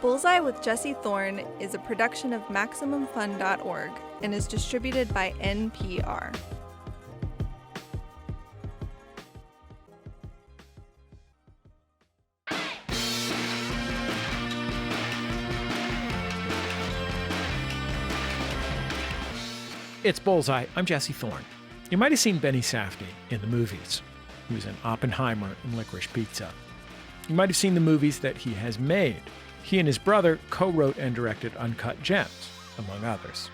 Bullseye with Jesse Thorn is a production of MaximumFun.org and is distributed by NPR. It's Bullseye. I'm Jesse Thorn. You might have seen Benny Safdie in the movies. He was in Oppenheimer and Licorice Pizza. You might have seen the movies that he has made. He and his brother co-wrote and directed Uncut Gems, among others.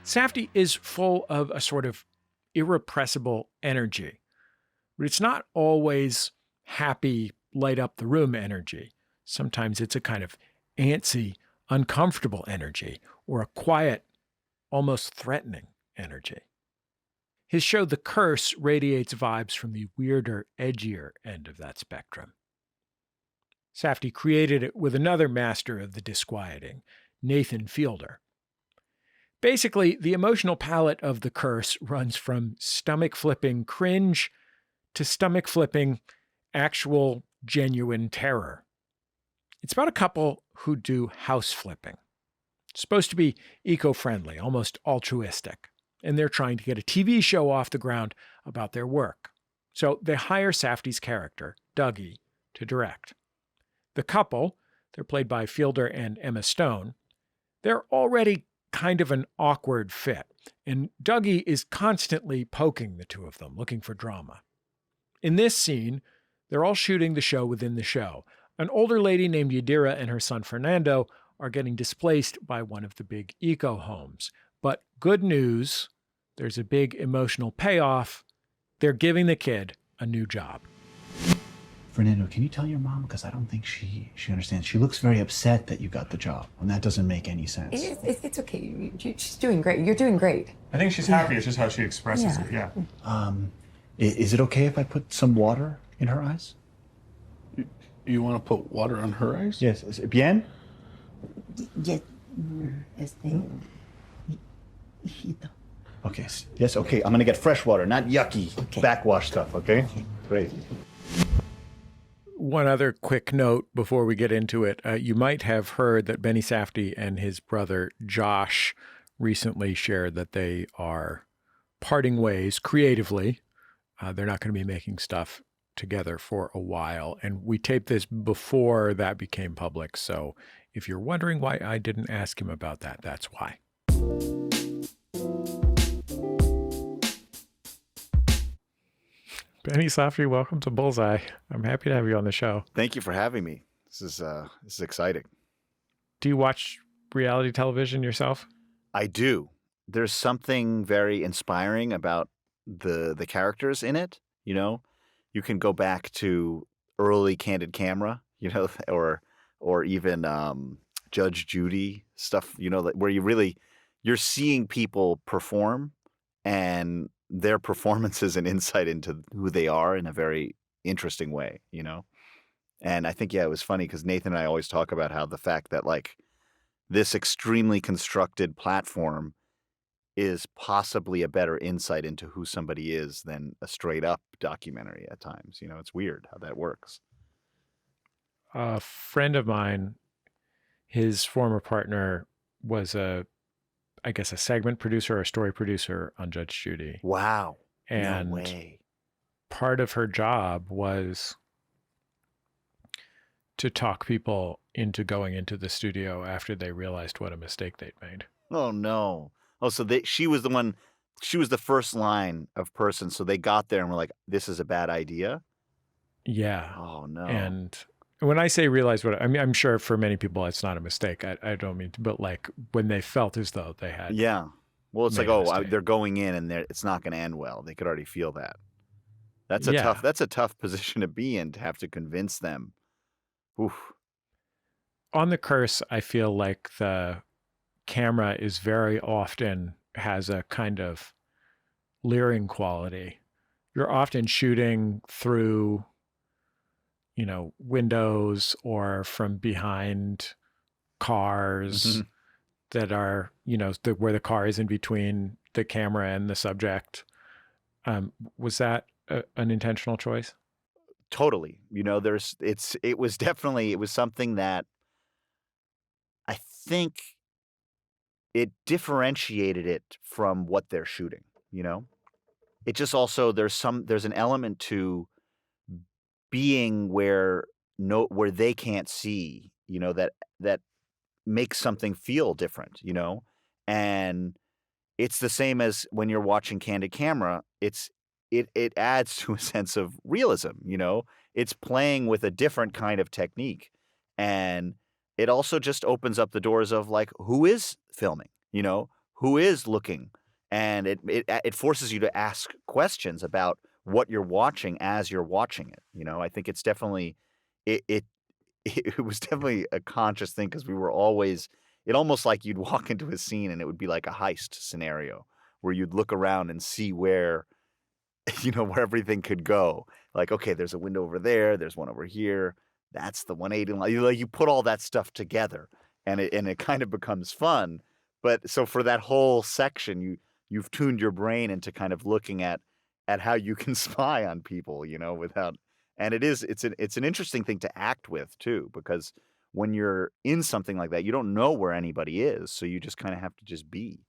Safdie is full of a sort of irrepressible energy, but it's not always happy, light up the room energy. Sometimes it's a kind of antsy, uncomfortable energy, or a quiet, almost threatening energy. His show The Curse radiates vibes from the weirder, edgier end of that spectrum. Safdie created it with another master of the disquieting, Nathan Fielder. Basically, the emotional palette of The Curse runs from stomach-flipping cringe to stomach-flipping, actual, genuine terror. It's about a couple who do house flipping. It's supposed to be eco-friendly, almost altruistic, and they're trying to get a TV show off the ground about their work. So they hire Safdie's character, Dougie, to direct. The couple, they're played by Fielder and Emma Stone, they're already kind of an awkward fit, and Dougie is constantly poking the two of them, looking for drama. In this scene, they're all shooting the show within the show. An older lady named Yadira and her son Fernando are getting displaced by one of the big eco homes. But good news, there's a big emotional payoff. They're giving the kid a new job. Fernando, can you tell your mom? Because I don't think she understands. She looks very upset that you got the job, and that doesn't make any sense. It's okay. She's doing great. You're doing great. I think she's happy. It's just how she expresses it, yeah. Is it okay if I put some water in her eyes? You want to put water on her eyes? Yes. Bien? Yes. Okay. Yes, okay. I'm going to get fresh water, not yucky backwash stuff, okay? Great. One other quick note before we get into it. You might have heard that Benny Safdie and his brother Josh recently shared that they are parting ways creatively. They're not going to be making stuff together for a while. And we taped this before that became public. So if you're wondering why I didn't ask him about that, that's why. Benny Safdie, welcome to Bullseye. I'm happy to have you on the show. Thank you for having me. This is exciting. Do you watch reality television yourself? I do. There's something very inspiring about the characters in it. You know, you can go back to early Candid Camera, you know, or even Judge Judy stuff. You know, where you're seeing people perform and their performances and insight into who they are in a very interesting way, you know? And I think, it was funny because Nathan and I always talk about how the fact that like this extremely constructed platform is possibly a better insight into who somebody is than a straight up documentary at times. You know, it's weird how that works. A friend of mine, his former partner was a segment producer or a story producer on Judge Judy. Wow. And no way. Part of her job was to talk people into going into the studio after they realized what a mistake they'd made. Oh, no. Oh, so she was the first line of person. So they got there and were like, this is a bad idea? Yeah. Oh, no. And when I say realize what, I mean, I'm sure for many people it's not a mistake. I don't mean to, but like when they felt as though they had. Yeah. Well, it's like, mistake. They're going in and it's not going to end well. They could already feel that. That's a tough position to be in, to have to convince them. Oof. On The Curse, I feel like the camera is very often has a kind of leering quality. You're often shooting through, you know, windows or from behind cars that are, you know, where the car is in between the camera and the subject. Was that an intentional choice? Totally. You know, it was something that think it differentiated it from what they're shooting, you know? It just also there's an element to being where they can't see, you know, that makes something feel different, you know? And it's the same as when you're watching Candid Camera, it adds to a sense of realism, you know? It's playing with a different kind of technique. And it also just opens up the doors of like who is filming, you know? Who is looking? And it forces you to ask questions about what you're watching as you're watching it, you know? I think it's definitely it it was definitely a conscious thing because we were always it almost like you'd walk into a scene and it would be like a heist scenario where you'd look around and see where you know where everything could go. Like, okay, there's a window over there, there's one over here. That's the 180 line. You put all that stuff together and it kind of becomes fun. But so for that whole section, you've tuned your brain into kind of looking at how you can spy on people, you know, without and it's an interesting thing to act with too, because when you're in something like that, you don't know where anybody is, so you just kind of have to just be.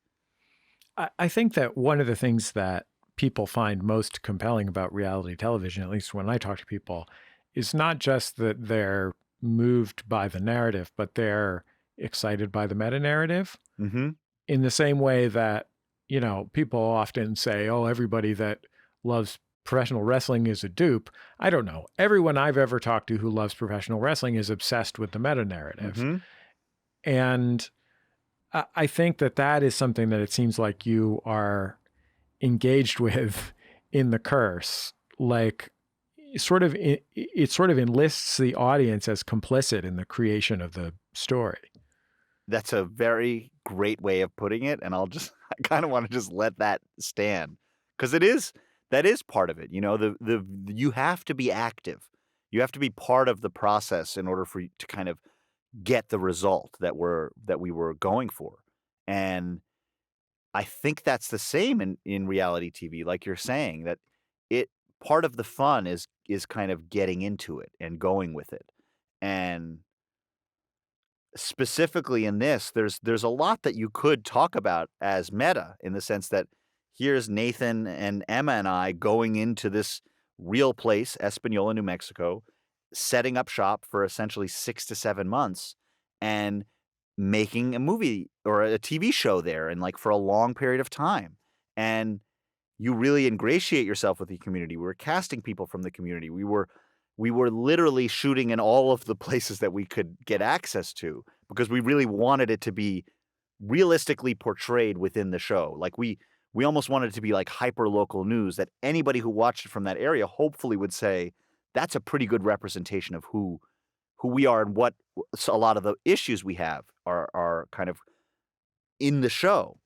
I think that one of the things that people find most compelling about reality television, at least when I talk to people, is not just that they're moved by the narrative, but they're excited by the meta narrative. Mm-hmm. In the same way that, you know, people often say, oh, everybody that loves professional wrestling is a dupe. I don't know. Everyone I've ever talked to who loves professional wrestling is obsessed with the meta narrative. Mm-hmm. And I think that is something that it seems like you are engaged with in The Curse. Like, it sort of enlists the audience as complicit in the creation of the story. That's a very great way of putting it, and I kind of want to just let that stand because that is part of it. You know, you have to be active. You have to be part of the process in order for you to kind of get the result that we were going for. And I think that's the same in reality TV, like you're saying, that part of the fun is kind of getting into it and going with it. And specifically in this, there's a lot that you could talk about as meta in the sense that here's Nathan and Emma and I going into this real place, Espanola, New Mexico, setting up shop for essentially 6 to 7 months and making a movie or a TV show there and like for a long period of time. And you really ingratiate yourself with the community. We were casting people from the community. We were literally shooting in all of the places that we could get access to because we really wanted it to be realistically portrayed within the show. Like we almost wanted it to be like hyper local news that anybody who watched it from that area hopefully would say that's a pretty good representation of who we are and what a lot of the issues we have are kind of in the show.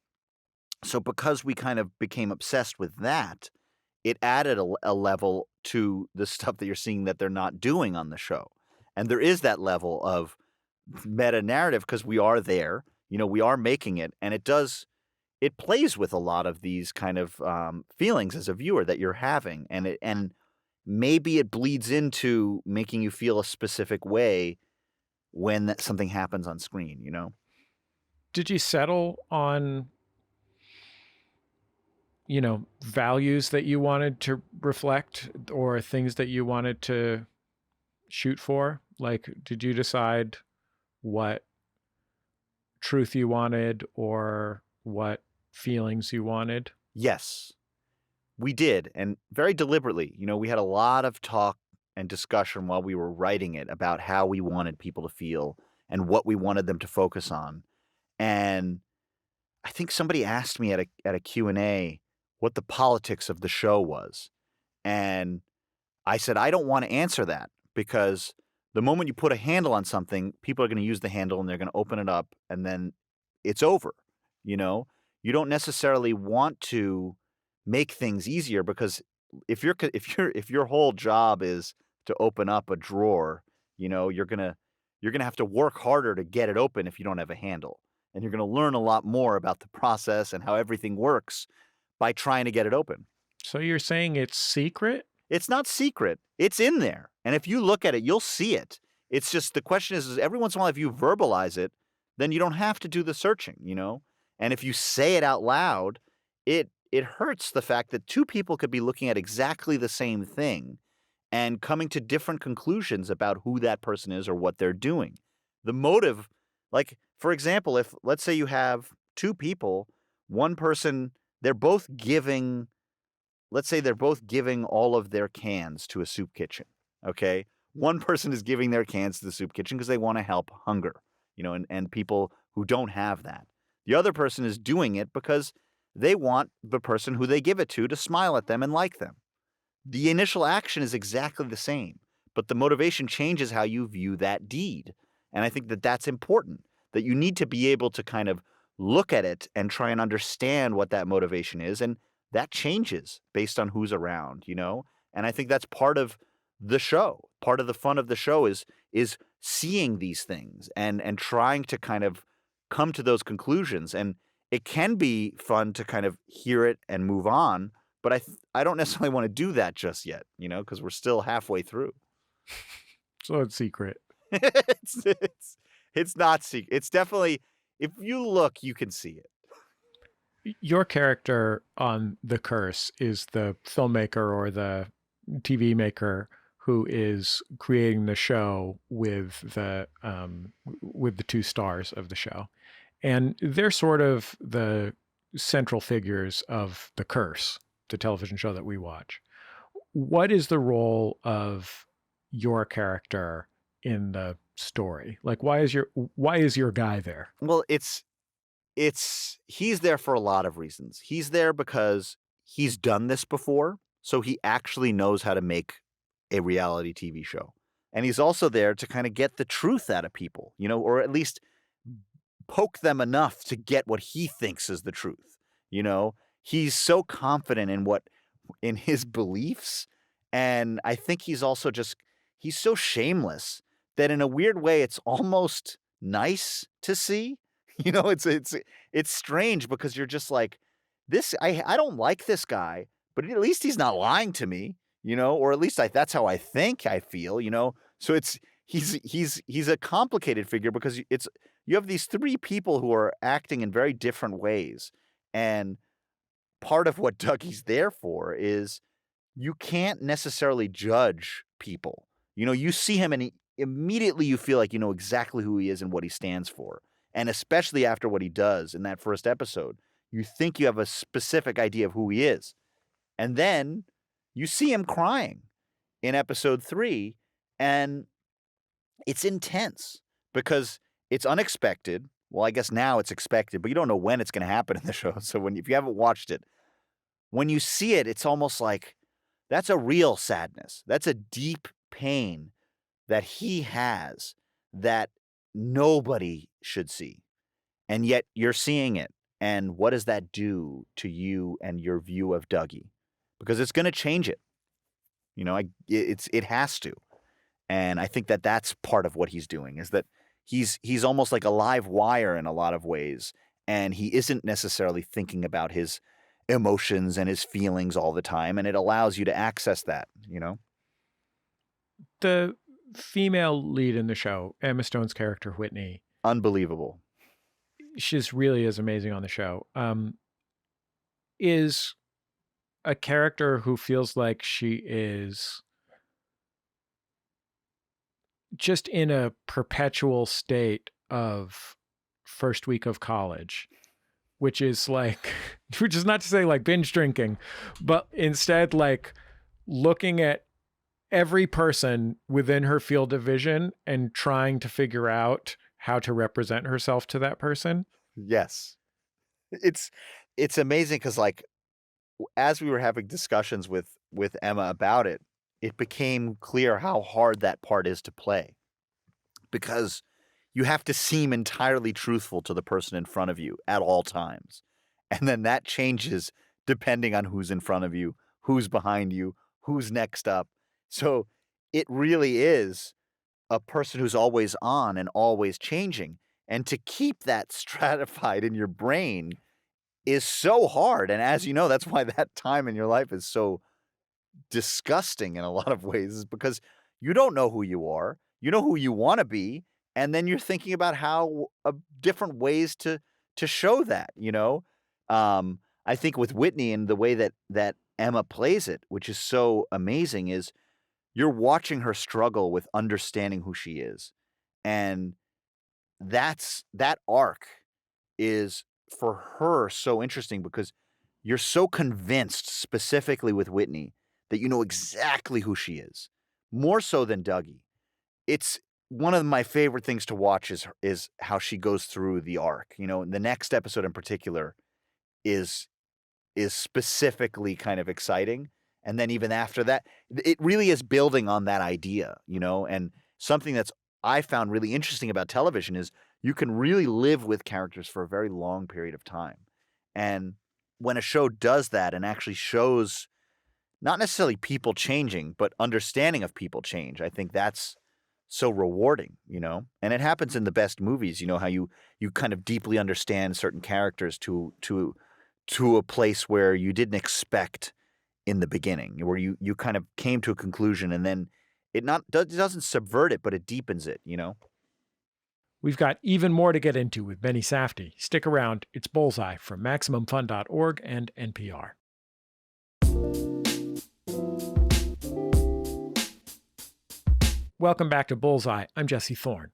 So because we kind of became obsessed with that, it added a level to the stuff that you're seeing that they're not doing on the show. And there is that level of meta narrative because we are there, you know, we are making it, and it plays with a lot of these kind of feelings as a viewer that you're having, and maybe it bleeds into making you feel a specific way when something happens on screen, you know? Did you settle on, you know, values that you wanted to reflect or things that you wanted to shoot for? Like, did you decide what truth you wanted or what feelings you wanted? Yes, we did. And very deliberately, you know, we had a lot of talk and discussion while we were writing it about how we wanted people to feel and what we wanted them to focus on. And I think somebody asked me at a Q&A what the politics of the show was. And I said, I don't want to answer that because the moment you put a handle on something, people are going to use the handle and they're going to open it up and then it's over. You know, you don't necessarily want to make things easier because if your whole job is to open up a drawer, you know, you're going to have to work harder to get it open if you don't have a handle. And you're going to learn a lot more about the process and how everything works by trying to get it open. So you're saying it's secret? It's not secret. It's in there. And if you look at it, you'll see it. It's just the question is every once in a while, if you verbalize it, then you don't have to do the searching, you know? And if you say it out loud, it hurts the fact that two people could be looking at exactly the same thing and coming to different conclusions about who that person is or what they're doing. The motive, like, for example, if let's say you have two people, one person, they're both giving, let's say they're both giving all of their cans to a soup kitchen, okay? One person is giving their cans to the soup kitchen because they want to help hunger, you know, and people who don't have that. The other person is doing it because they want the person who they give it to smile at them and like them. The initial action is exactly the same, but the motivation changes how you view that deed. And I think that that's important, that you need to be able to kind of look at it and try and understand what that motivation is. And that changes based on who's around, you know? And I think that's part of the show. Part of the fun of the show is seeing these things and trying to kind of come to those conclusions. And it can be fun to kind of hear it and move on, but I don't necessarily want to do that just yet, you know, because we're still halfway through. So it's secret. It's not secret. It's definitely, if you look, you can see it. Your character on The Curse is the filmmaker or the TV maker who is creating the show with the two stars of the show. And they're sort of the central figures of The Curse, the television show that we watch. What is the role of your character in the story? Like, why is your guy there? Well, he's there for a lot of reasons. He's there because he's done this before, so he actually knows how to make a reality TV show. And he's also there to kind of get the truth out of people, you know, or at least poke them enough to get what he thinks is the truth. You know, he's so confident in his beliefs. And I think he's also he's so shameless that in a weird way, it's almost nice to see. You know, it's strange because you're just like, I don't like this guy, but at least he's not lying to me, you know, or at least that's how I think I feel, you know. So he's a complicated figure because you have these three people who are acting in very different ways. And part of what Dougie's there for is you can't necessarily judge people. You know, you see him and immediately you feel like you know exactly who he is and what he stands for. And especially after what he does in that first episode, you think you have a specific idea of who he is. And then you see him crying in episode 3, and it's intense because it's unexpected. Well, I guess now it's expected, but you don't know when it's going to happen in the show. So if you haven't watched it, when you see it, it's almost like that's a real sadness. That's a deep pain that he has that nobody should see. And yet you're seeing it. And what does that do to you and your view of Dougie? Because it's going to change it. You know, it has to. And I think that that's part of what he's doing, is that he's almost like a live wire in a lot of ways. And he isn't necessarily thinking about his emotions and his feelings all the time. And it allows you to access that, you know? The female lead in the show, Emma Stone's character, Whitney. Unbelievable. She's really is amazing on the show. Is a character who feels like she is just in a perpetual state of first week of college, which is not to say like binge drinking, but instead like looking at every person within her field of vision and trying to figure out how to represent herself to that person. Yes. It's amazing because like as we were having discussions with Emma about it, it became clear how hard that part is to play, because you have to seem entirely truthful to the person in front of you at all times. And then that changes depending on who's in front of you, who's behind you, who's next up. So it really is a person who's always on and always changing. And to keep that stratified in your brain is so hard. And as you know, that's why that time in your life is so disgusting in a lot of ways, is because you don't know who you are. You know who you want to be, And then you're thinking about how different ways to show that, you know? I think with Whitney and the way that Emma plays it, which is so amazing, is you're watching her struggle with understanding who she is. And that arc is for her so interesting because you're so convinced specifically with Whitney that you know exactly who she is, more so than Dougie. It's one of my favorite things to watch is how she goes through the arc. You know, the next episode in particular is specifically kind of exciting. And then even after that, it really is building on that idea, you know, and something that's I found really interesting about television is you can really live with characters for a very long period of time. And when a show does that and actually shows not necessarily people changing, but understanding of people change, I think that's so rewarding, you know? And it happens in the best movies, you know, how you kind of deeply understand certain characters to a place where you didn't expect in the beginning, where you kind of came to a conclusion and then it doesn't subvert it, but it deepens it, you know? We've got even more to get into with Benny Safdie. Stick around. It's Bullseye from MaximumFun.org and NPR. Welcome back to Bullseye. I'm Jesse Thorn.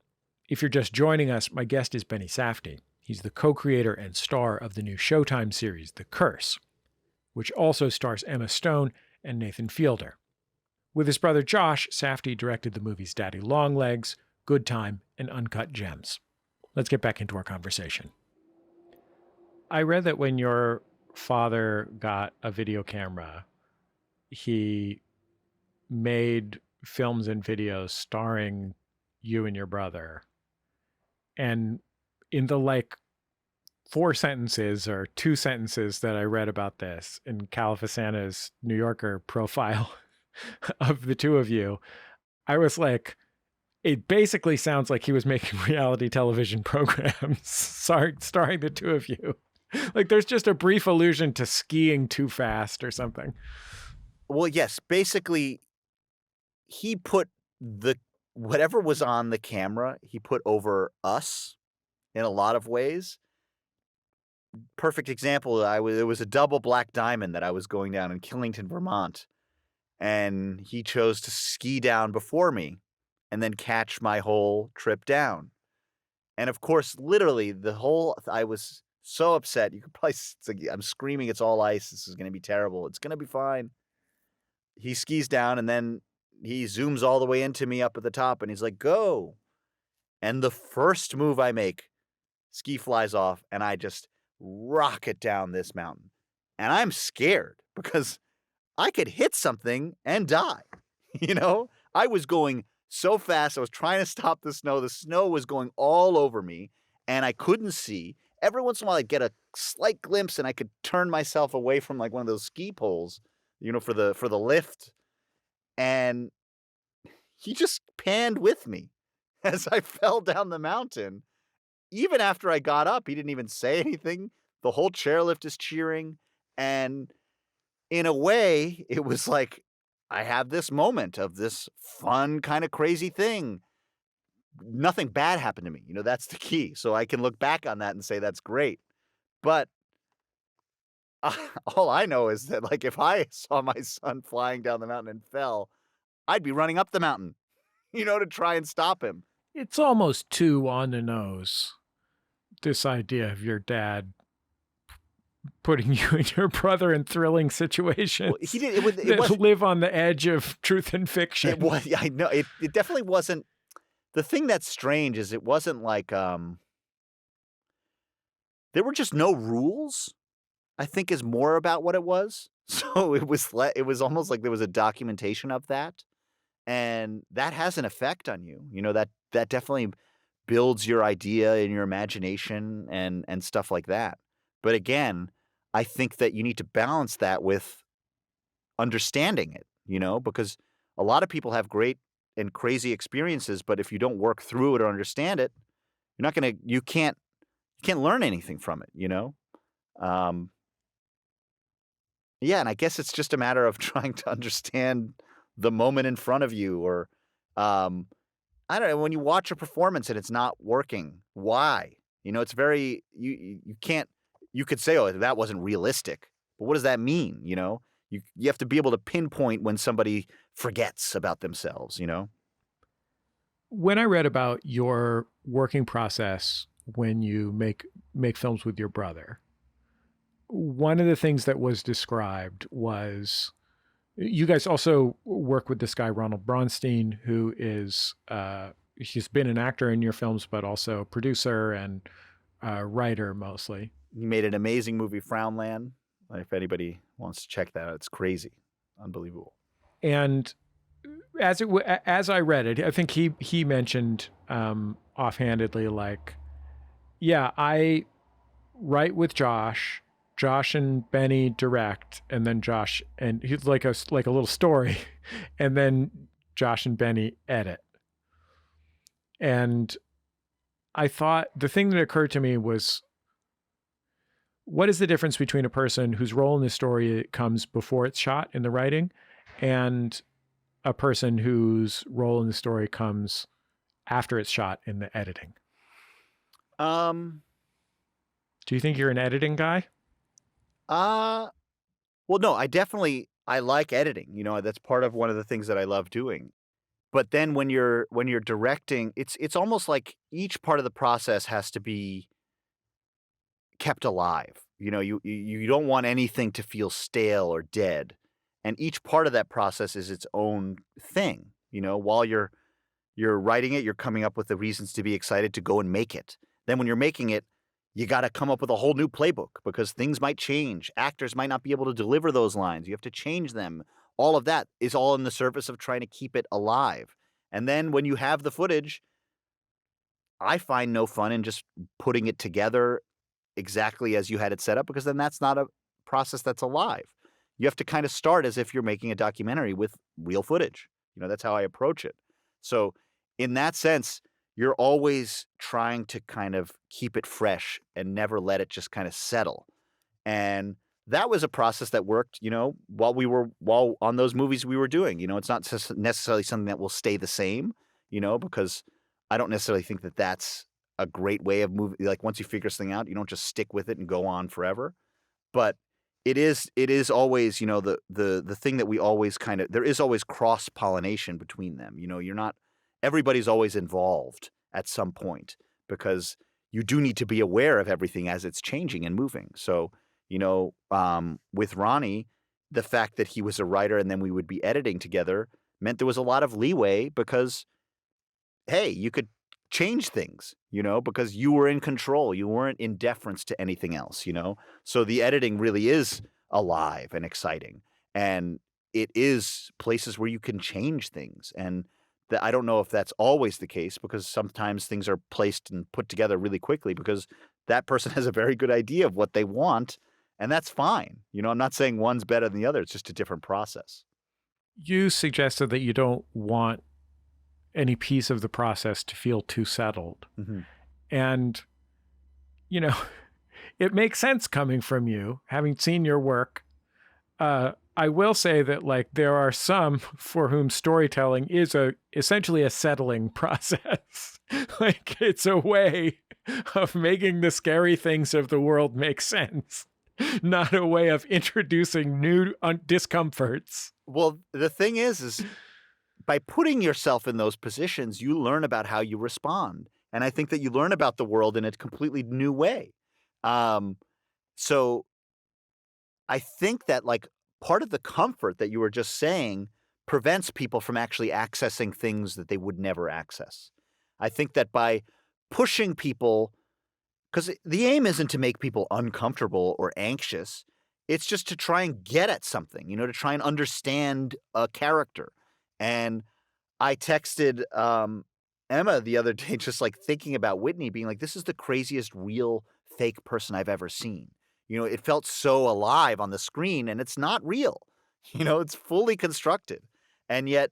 If you're just joining us, my guest is Benny Safdie. He's the co-creator and star of the new Showtime series, The Curse, which also stars Emma Stone and Nathan Fielder. With his brother Josh, Safdie directed the movies Daddy Longlegs, Good Time, and Uncut Gems. Let's get back into our conversation. I read that when your father got a video camera, he made films and videos starring you and your brother. And in the 4 sentences or 2 sentences that I read about this in Califasana's New Yorker profile of the two of you, I was like, it basically sounds like he was making reality television programs starring the two of you. Like there's just a brief allusion to skiing too fast or something. Well, yes, basically he put whatever was on the camera, he put over us in a lot of ways. Perfect example, it was a double black diamond that I was going down in Killington, Vermont, and he chose to ski down before me and then catch my whole trip down. And of course, literally I was so upset. You could probably, I'm screaming, it's all ice. This is going to be terrible. It's going to be fine. He skis down and then he zooms all the way into me up at the top and he's like, go. And the first move I make, ski flies off and I just rocket down this mountain. And I'm scared because I could hit something and die. You know, I was going so fast. I was trying to stop the snow. The snow was going all over me and I couldn't see. Every once in a while I'd get a slight glimpse and I could turn myself away from like one of those ski poles, you know, for the lift. And he just panned with me as I fell down the mountain. Even after I got up, he didn't even say anything. The whole chairlift is cheering. And in a way, it was like, I have this moment of this fun, kind of crazy thing. Nothing bad happened to me. You know, that's the key. So I can look back on that and say, that's great. But all I know is that, like, if I saw my son flying down the mountain and fell, I'd be running up the mountain, you know, to try and stop him. It's almost too on the nose, this idea of your dad putting you and your brother in thrilling situations. Well, he did. That live on the edge of truth and fiction. It was. I know. It definitely wasn't. The thing that's strange is it wasn't like there were just no rules. I think is more about what it was. So it was almost like there was a documentation of that, and that has an effect on you. You know, that definitely builds your idea and your imagination and stuff like that. But again, I think that you need to balance that with understanding it, you know, because a lot of people have great and crazy experiences, but if you don't work through it or understand it, you can't learn anything from it, you know? Yeah, and I guess it's just a matter of trying to understand the moment in front of you or I don't know, when you watch a performance and it's not working, why? It's very you can't you could say, oh, that wasn't realistic. But what does that mean? You have to be able to pinpoint when somebody forgets about themselves. When I read about your working process when you make films with your brother, one of the things that was described was you guys also work with this guy, Ronald Braunstein, who is, he's been an actor in your films, but also producer and writer mostly. He made an amazing movie, Frownland. If anybody wants to check that out, it's crazy. Unbelievable. And as I read it, I think he mentioned offhandedly, like, yeah, I write with Josh and Benny direct, and then Josh and he's like a little story, and then Josh and Benny edit. And I thought the thing that occurred to me was, what is the difference between a person whose role in the story comes before it's shot in the writing and a person whose role in the story comes after it's shot in the editing? Do you think you're an editing guy? Well, no, I like editing. That's part of one of the things that I love doing. But then when you're directing, it's almost like each part of the process has to be kept alive. You don't want anything to feel stale or dead. And each part of that process is its own thing. While you're writing it, you're coming up with the reasons to be excited to go and make it. Then when you're making it, you got to come up with a whole new playbook because things might change. Actors might not be able to deliver those lines. You have to change them. All of that is all in the service of trying to keep it alive. And then when you have the footage, I find no fun in just putting it together exactly as you had it set up, because then that's not a process that's alive. You have to kind of start as if you're making a documentary with real footage. That's how I approach it. So in that sense, you're always trying to kind of keep it fresh and never let it just kind of settle. And that was a process that worked, while on those movies we were doing. It's not necessarily something that will stay the same, because I don't necessarily think that that's a great way of moving. Like once you figure something out, you don't just stick with it and go on forever. But it is always, the thing that we always there is always cross-pollination between them. Everybody's always involved at some point because you do need to be aware of everything as it's changing and moving. So, with Ronnie, the fact that he was a writer and then we would be editing together meant there was a lot of leeway because, hey, you could change things, because you were in control. You weren't in deference to anything else, So the editing really is alive and exciting. And it is places where you can change things. And I don't know if that's always the case, because sometimes things are placed and put together really quickly because that person has a very good idea of what they want, and that's fine. I'm not saying one's better than the other. It's just a different process. You suggested that you don't want any piece of the process to feel too settled. Mm-hmm. And, it makes sense coming from you, having seen your work. I will say that, like, there are some for whom storytelling is essentially a settling process. Like, it's a way of making the scary things of the world make sense, not a way of introducing new discomforts. Well, the thing is by putting yourself in those positions, you learn about how you respond. And I think that you learn about the world in a completely new way. So I think that, like, part of the comfort that you were just saying prevents people from actually accessing things that they would never access. I think that by pushing people, because the aim isn't to make people uncomfortable or anxious, it's just to try and get at something, to try and understand a character. And I texted Emma the other day, just like thinking about Whitney, being like, this is the craziest real fake person I've ever seen. It felt so alive on the screen, and it's not real. It's fully constructed. And yet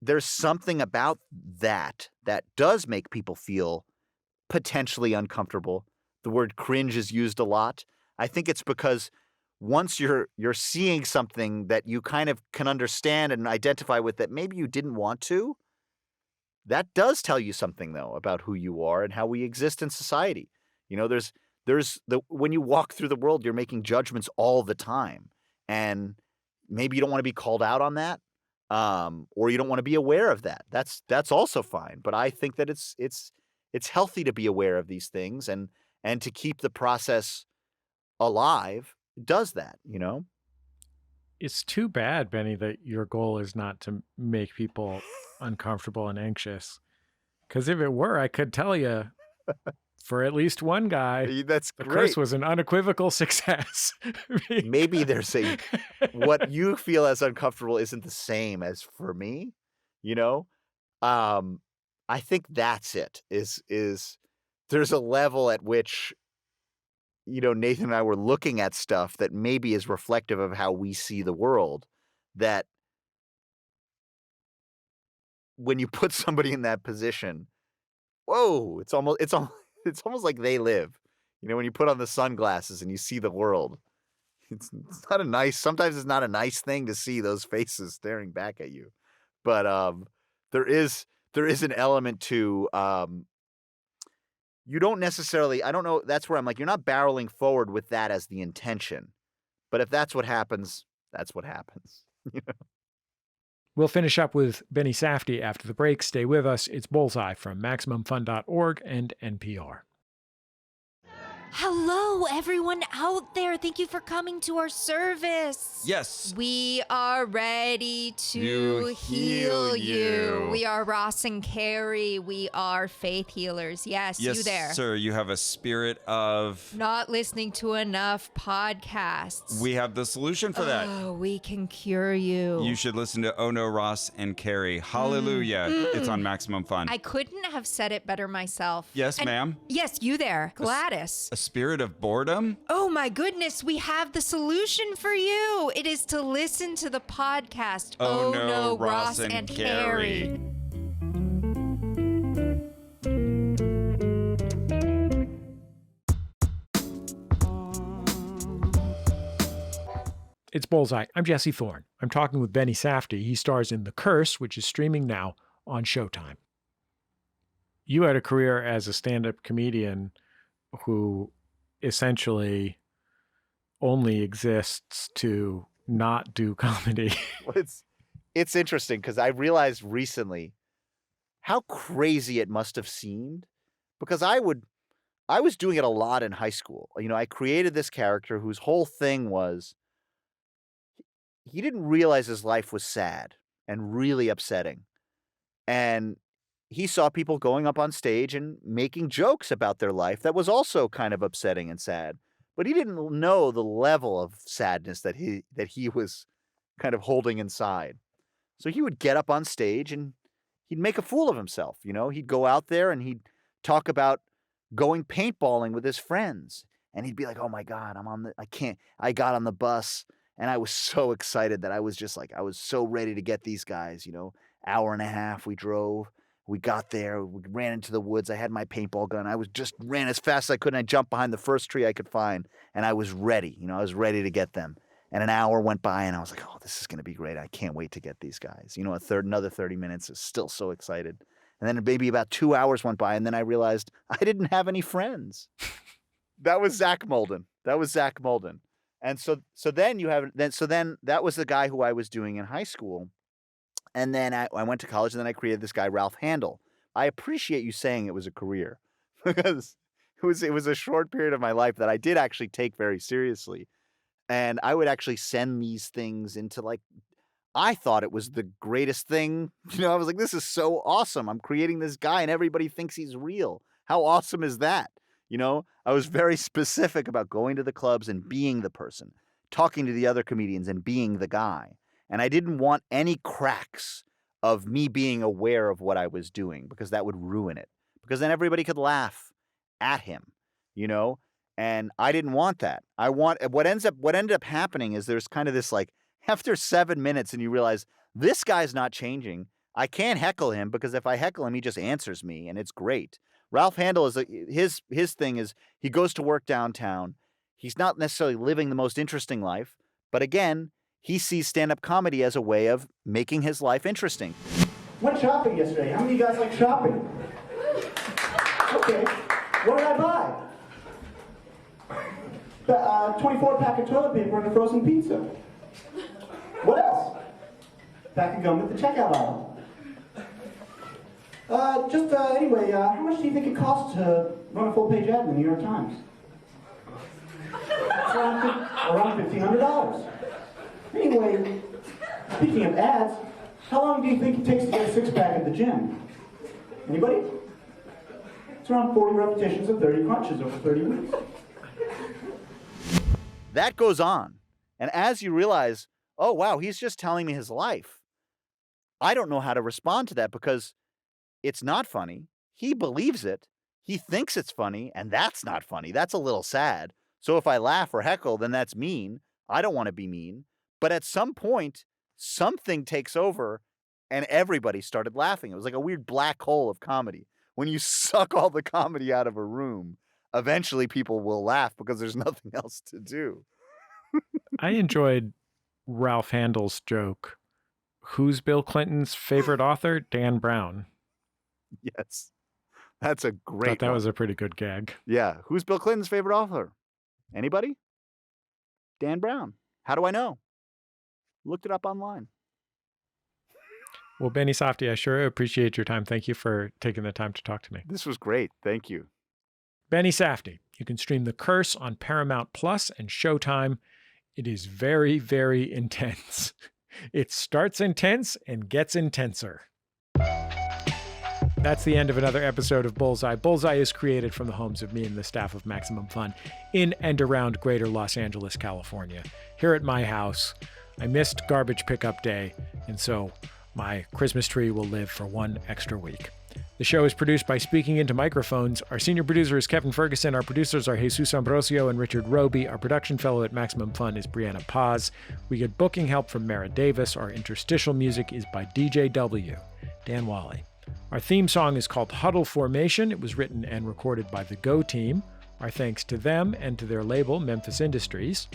there's something about that does make people feel potentially uncomfortable. The word cringe is used a lot. I think it's because once you're seeing something that you kind of can understand and identify with that maybe you didn't want to, that does tell you something, though, about who you are and how we exist in society. You know, when you walk through the world, you're making judgments all the time. And maybe you don't want to be called out on that, or you don't want to be aware of that. That's also fine. But I think that it's healthy to be aware of these things and to keep the process alive does that, you know? It's too bad, Benny, that your goal is not to make people uncomfortable and anxious. Because if it were, I could tell you, for at least one guy, That's the great. curse was an unequivocal success. Maybe there's what you feel as uncomfortable isn't the same as for me, you know? I think that's it, is there's a level at which, you know, Nathan and I were looking at stuff that maybe is reflective of how we see the world, that when you put somebody in that position, whoa, it's almost like they live. You know, when you put on the sunglasses and you see the world, it's not sometimes it's not a nice thing to see those faces staring back at you. But there is an element to you don't necessarily, I don't know, that's where I'm like, you're not barreling forward with that as the intention. But if that's what happens, that's what happens. You know? We'll finish up with Benny Safdie after the break. Stay with us. It's Bullseye from MaximumFun.org and NPR. Hello, everyone out there. Thank you for coming to our service. Yes. We are ready to heal you. We are Ross and Carrie. We are faith healers. Yes, you there. Yes, sir. You have a spirit of not listening to enough podcasts. We have the solution for that. Oh, we can cure you. You should listen to Oh No, Ross and Carrie. Hallelujah. It's on Maximum Fun. I couldn't have said it better myself. Yes, ma'am. Yes, you there. Gladys. A spirit of boredom? Oh my goodness, we have the solution for you. It is to listen to the podcast. Oh no, Ross and Carrie. It's Bullseye. I'm Jesse Thorn. I'm talking with Benny Safdie. He stars in The Curse, which is streaming now on Showtime. You had a career as a stand-up comedian who essentially only exists to not do comedy. Well, it's interesting because I realized recently how crazy it must have seemed, because I was doing it a lot in high school. You know, I created this character whose whole thing was he didn't realize his life was sad and really upsetting. And he saw people going up on stage and making jokes about their life that was also kind of upsetting and sad. But he didn't know the level of sadness that he was kind of holding inside. So he would get up on stage and he'd make a fool of himself. You know, he'd go out there and he'd talk about going paintballing with his friends. And he'd be like, oh my God, I got on the bus and I was so excited that I was so ready to get these guys, you know, hour and a half we drove. We got there, we ran into the woods. I had my paintball gun. I ran as fast as I could, and I jumped behind the first tree I could find, and I was ready. You know, I was ready to get them. And an hour went by, and I was like, oh, this is going to be great. I can't wait to get these guys. You know, another 30 minutes, is still so excited. And then maybe about 2 hours went by, and then I realized I didn't have any friends. That was Zach Molden. And so then that was the guy who I was doing in high school. And then I went to college, and then I created this guy, Ralph Handel. I appreciate you saying it was a career, because it was a short period of my life that I did actually take very seriously. And I would actually send these things into, like, I thought it was the greatest thing. You know, I was like, this is so awesome. I'm creating this guy and everybody thinks he's real. How awesome is that? You know, I was very specific about going to the clubs and being the person, talking to the other comedians and being the guy. And I didn't want any cracks of me being aware of what I was doing, because that would ruin it. Because then everybody could laugh at him, you know? And I didn't want that. What ended up happening is there's kind of this, like, after 7 minutes and you realize this guy's not changing. I can't heckle him, because if I heckle him, he just answers me, and it's great. Ralph Handel his thing is he goes to work downtown. He's not necessarily living the most interesting life, but again, he sees stand-up comedy as a way of making his life interesting. Went shopping yesterday. How many of you guys like shopping? Okay. What did I buy? 24-pack of toilet paper and a frozen pizza. What else? Pack of gum at the checkout aisle. Anyway, how much do you think it costs to run a full-page ad in the New York Times? It's around $1,500. Anyway, speaking of ads, how long do you think it takes to get a six-pack at the gym? Anybody? It's around 40 repetitions of 30 crunches over 30 weeks. That goes on. And as you realize, oh, wow, he's just telling me his life. I don't know how to respond to that because it's not funny. He believes it. He thinks it's funny, and that's not funny. That's a little sad. So if I laugh or heckle, then that's mean. I don't want to be mean. But at some point, something takes over, and everybody started laughing. It was like a weird black hole of comedy. When you suck all the comedy out of a room, eventually people will laugh because there's nothing else to do. I enjoyed Ralph Handel's joke. Who's Bill Clinton's favorite author? Dan Brown. Yes. That's a great Thought that one. was a pretty good gag. Yeah. Who's Bill Clinton's favorite author? Anybody? Dan Brown. How do I know? Looked it up online. Well, Benny Safdie, I sure appreciate your time. Thank you for taking the time to talk to me. This was great. Thank you. Benny Safdie. You can stream The Curse on Paramount Plus and Showtime. It is very, very intense. It starts intense and gets intenser. That's the end of another episode of Bullseye. Bullseye is created from the homes of me and the staff of Maximum Fun in and around greater Los Angeles, California. Here at my house, I missed garbage pickup day, and so my Christmas tree will live for one extra week. The show is produced by Speaking Into Microphones. Our senior producer is Kevin Ferguson. Our producers are Jesus Ambrosio and Richard Roby. Our production fellow at Maximum Fun is Brianna Paz. We get booking help from Mara Davis. Our interstitial music is by DJ W, Dan Wally. Our theme song is called Huddle Formation. It was written and recorded by the Go Team. Our thanks to them and to their label, Memphis Industries.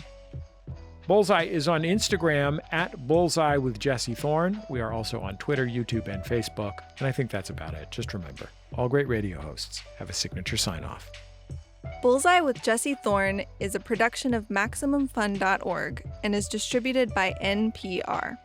Bullseye is on Instagram at Bullseye with Jesse Thorn. We are also on Twitter, YouTube, and Facebook. And I think that's about it. Just remember, all great radio hosts have a signature sign-off. Bullseye with Jesse Thorn is a production of MaximumFun.org and is distributed by NPR.